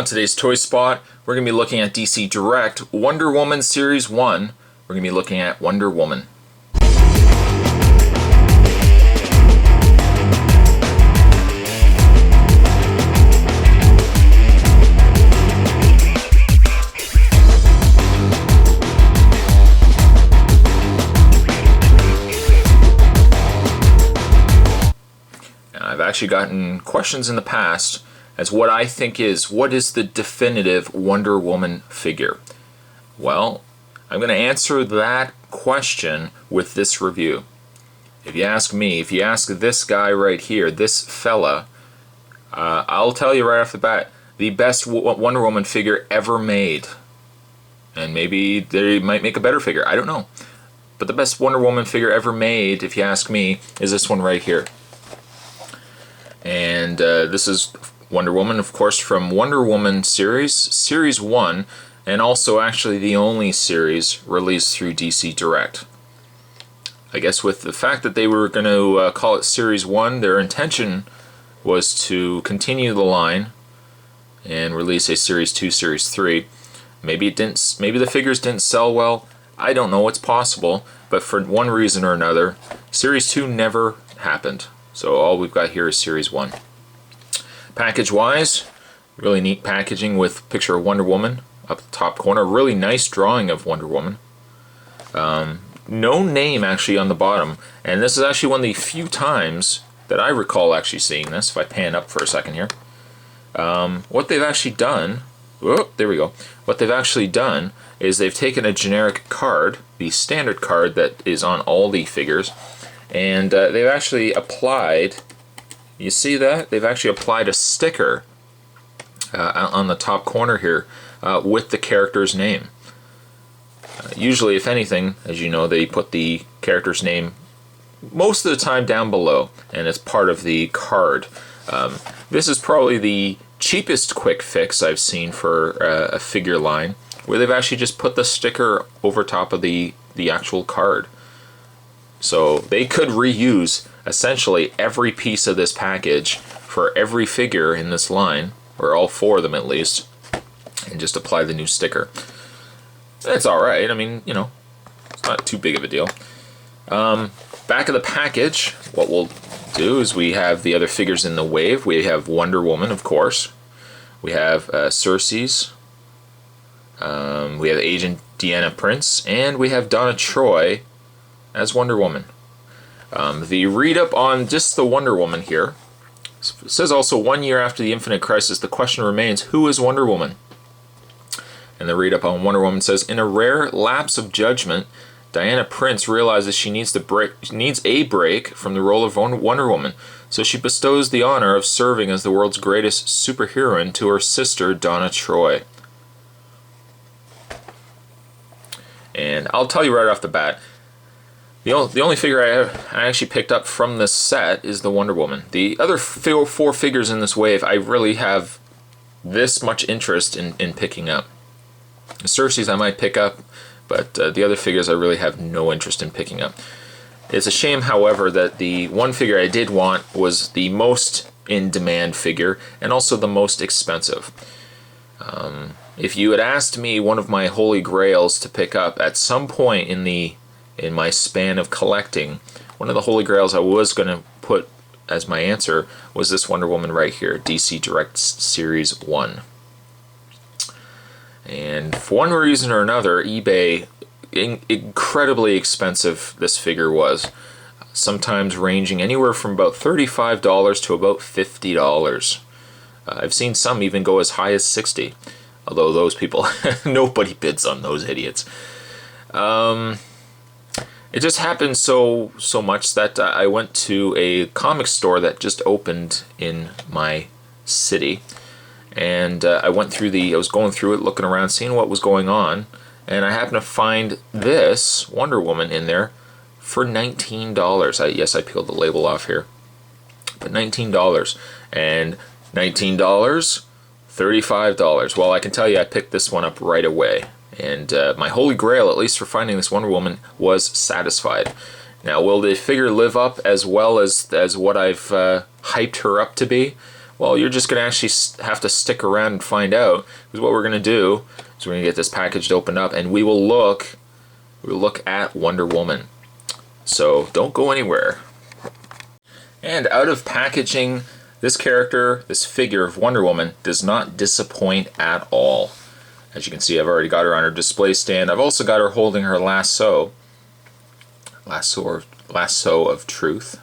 On today's Toy Spot, we're going to be looking at DC Direct Wonderwoman Series 1. We're going to be looking at Wonder Woman. I've actually gotten questions in the past as what I think what is the definitive Wonder Woman figure? Well, I'm going to answer that question with this review. If you ask me, if you ask this guy right here, this fella, I'll tell you right off the bat, the best Wonder Woman figure ever made. And maybe they might make a better figure, I don't know. But the best Wonder Woman figure ever made, if you ask me, is this one right here. And this is Wonder Woman, of course, from Wonder Woman Series, Series 1, and also actually the only series released through DC Direct. I guess with the fact that they were going to call it Series 1, their intention was to continue the line and release a Series 2, Series 3. Maybe it didn't. Maybe the figures didn't sell well. I don't know. It's possible, but for one reason or another, Series 2 never happened. So all we've got here is Series 1. Package-wise, really neat packaging with a picture of Wonder Woman up the top corner. Really nice drawing of Wonder Woman. No name actually on the bottom. And this is actually one of the few times that I recall actually seeing this. If I pan up for a second here. What they've actually done... Oh, there we go. What they've actually done is they've taken a generic card, the standard card that is on all the figures, and they've actually applied, you see that? They've actually applied a sticker on the top corner here with the character's name. Usually, if anything, as you know, they put the character's name most of the time down below, and it's part of the card. This is probably the cheapest quick fix I've seen for a figure line, where they've actually just put the sticker over top of the actual card. So they could reuse essentially every piece of this package for every figure in this line, or all four of them at least, and just apply the new sticker. That's alright, I mean, you know, it's not too big of a deal. Back of the package, what we'll do is we have the other figures in the wave. We have Wonder Woman, of course. We have Cersei's. We have Agent Deanna Prince, and we have Donna Troy as Wonder Woman. The read-up on just the Wonder Woman here says also 1 year after the Infinite Crisis, the question remains, who is Wonder Woman? And the read-up on Wonder Woman says, in a rare lapse of judgment, Diana Prince realizes she needs a break from the role of Wonder Woman, so she bestows the honor of serving as the world's greatest superheroine to her sister, Donna Troy. And I'll tell you right off the bat, the only figure I actually picked up from this set is the Wonder Woman. The other four figures in this wave, I really have this much interest in picking up. Cersei's I might pick up, but the other figures I really have no interest in picking up. It's a shame, however, that the one figure I did want was the most in-demand figure, and also the most expensive. If you had asked me one of my holy grails to pick up at some point in my span of collecting, one of the holy grails I was going to put as my answer was this Wonder Woman right here, DC Direct Series 1. And for one reason or another, eBay, incredibly expensive this figure was. Sometimes ranging anywhere from about $35 to about $50. I've seen some even go as high as $60. Although those people, nobody bids on those idiots. It just happened so much that I went to a comic store that just opened in my city. And I was going through it, looking around, seeing what was going on, and I happened to find this Wonder Woman in there for $19. Yes, I peeled the label off here, but $19. And $19, $35. Well, I can tell you I picked this one up right away, and my holy grail, at least for finding this Wonder Woman, was satisfied. Now, will the figure live up as well as what I've hyped her up to be? Well, you're just going to actually have to stick around and find out, because what we're going to do is we're going to get this package opened up, and we'll look at Wonder Woman. So don't go anywhere. And out of packaging, this character, this figure of Wonder Woman, does not disappoint at all. As you can see, I've already got her on her display stand. I've also got her holding her lasso of truth.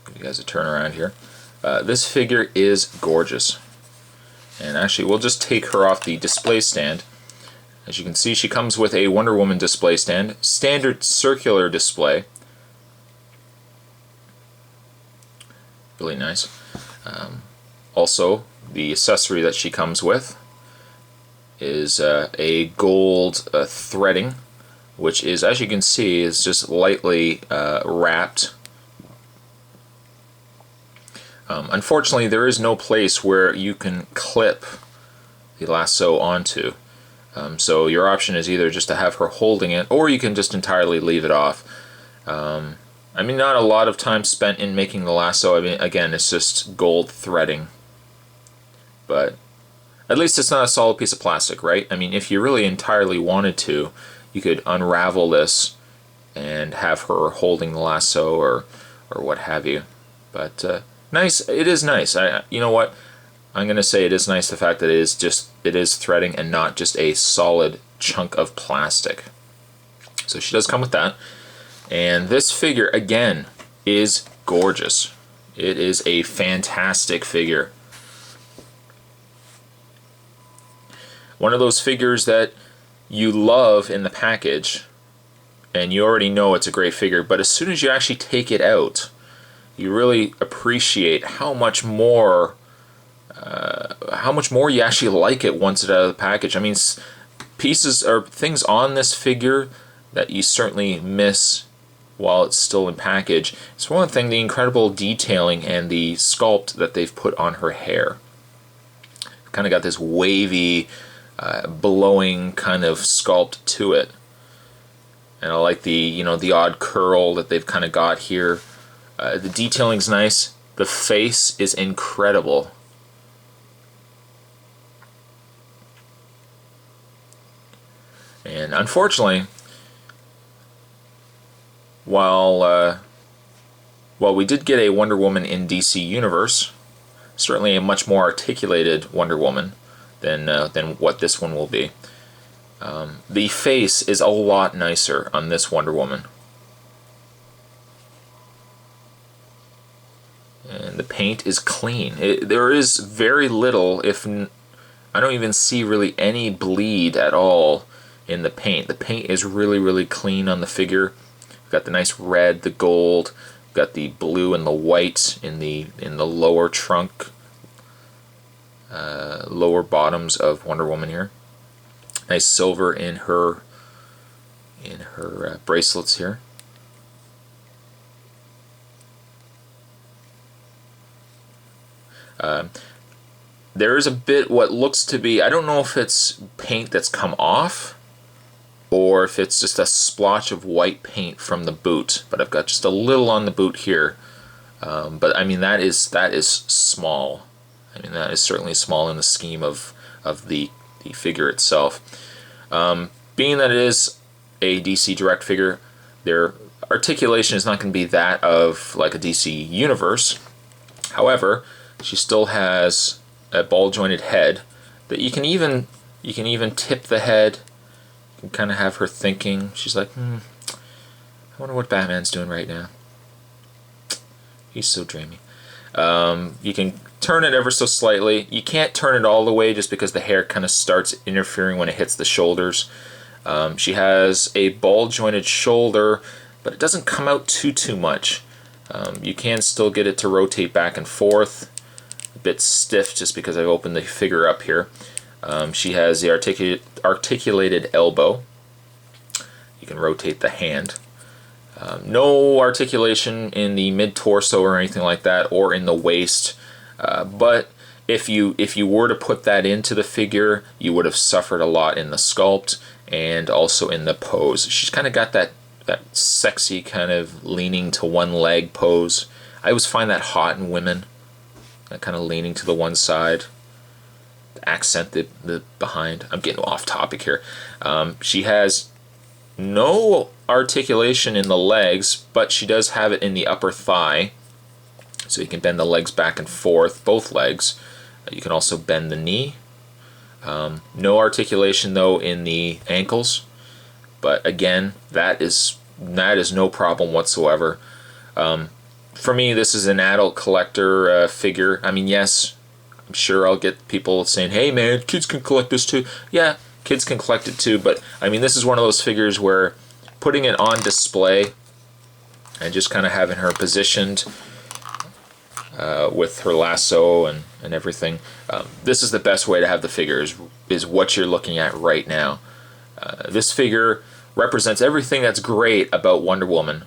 Give you guys a turn around here. This figure is gorgeous. And actually, we'll just take her off the display stand. As you can see, she comes with a Wonder Woman display stand, standard circular display. Really nice. Also, the accessory that she comes with is a gold threading, which is, as you can see, is just lightly wrapped. Unfortunately, there is no place where you can clip the lasso onto. So your option is either just to have her holding it, or you can just entirely leave it off. I mean, not a lot of time spent in making the lasso. I mean, again, it's just gold threading. But at least it's not a solid piece of plastic, right? I mean, if you really entirely wanted to, you could unravel this and have her holding the lasso or what have you. But nice. It is nice. You know what? I'm going to say it is nice, the fact that it is threading and not just a solid chunk of plastic. So she does come with that. And this figure, again, is gorgeous. It is a fantastic figure. One of those figures that you love in the package, and you already know it's a great figure, but as soon as you actually take it out, you really appreciate how much more you actually like it once it's out of the package. I mean, pieces or things on this figure that you certainly miss while it's still in package. It's one thing, the incredible detailing and the sculpt that they've put on her hair. Kind of got this wavy, blowing kind of sculpt to it. And I like the odd curl that they've kind of got here. The detailing's nice. The face is incredible. And unfortunately, while we did get a Wonder Woman in DC Universe, certainly a much more articulated Wonder Woman than what this one will be. The face is a lot nicer on this Wonder Woman. And the paint is clean. There is very little, I don't even see really any bleed at all in the paint. The paint is really, really clean on the figure. We've got the nice red, the gold, we've got the blue and the white in the lower trunk, lower bottoms of Wonder Woman here. Nice silver in her bracelets here. There is a bit what looks to be, I don't know if it's paint that's come off or if it's just a splotch of white paint from the boot, but I've got just a little on the boot here. But I mean, that is small. I mean, that is certainly small in the scheme of the figure itself. Being that it is a DC Direct figure, their articulation is not going to be that of like a DC Universe. However, she still has a ball-jointed head that you can even tip the head. You can kind of have her thinking. She's like, I wonder what Batman's doing right now. He's so dreamy. You can turn it ever so slightly. You can't turn it all the way just because the hair kind of starts interfering when it hits the shoulders. She has a ball-jointed shoulder, but it doesn't come out too much. You can still get it to rotate back and forth. A bit stiff just because I've opened the figure up here. She has the articulated elbow. You can rotate the hand. No articulation in the mid-torso or anything like that, or in the waist. But if you were to put that into the figure, you would have suffered a lot in the sculpt and also in the pose. She's kind of got that sexy kind of leaning to one leg pose. I always find that hot in women. kind of leaning to the one side, accent the behind. I'm getting off topic here. She has no articulation in the legs, but she does have it in the upper thigh, so you can bend the legs back and forth, both legs. You can also bend the knee. No articulation though in the ankles, but again, that is no problem whatsoever. For me, this is an adult collector figure. I mean, yes, I'm sure I'll get people saying, hey man, kids can collect this too. Yeah, kids can collect it too, but I mean, this is one of those figures where putting it on display and just kind of having her positioned with her lasso and everything, this is the best way to have the figure, is what you're looking at right now. This figure represents everything that's great about Wonder Woman,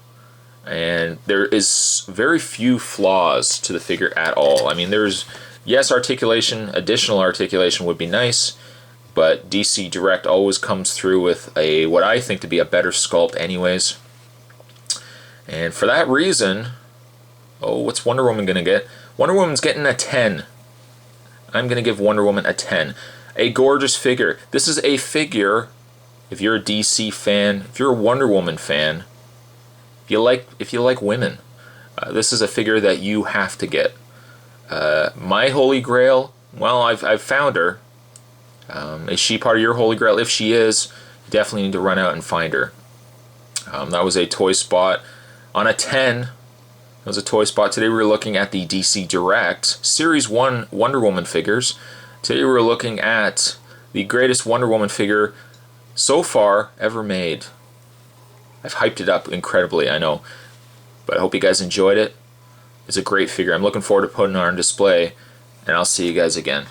and there is very few flaws to the figure at all. I mean, there's, yes, articulation, additional articulation would be nice, but DC Direct always comes through with what I think to be a better sculpt anyways. And for that reason, what's Wonder Woman going to get? Wonder Woman's getting a 10. I'm going to give Wonder Woman a 10. A gorgeous figure. This is a figure, if you're a DC fan, if you're a Wonder Woman fan, if you like women, this is a figure that you have to get. My Holy Grail, well, I've found her. Is she part of your Holy Grail? If she is, you definitely need to run out and find her. That was a toy spot on a 10. It was a toy spot. Today we were looking at the DC Direct Series 1 Wonder Woman figures. Today we were looking at the greatest Wonder Woman figure so far ever made. I've hyped it up incredibly, I know, but I hope you guys enjoyed it. It's a great figure. I'm looking forward to putting it on display, and I'll see you guys again.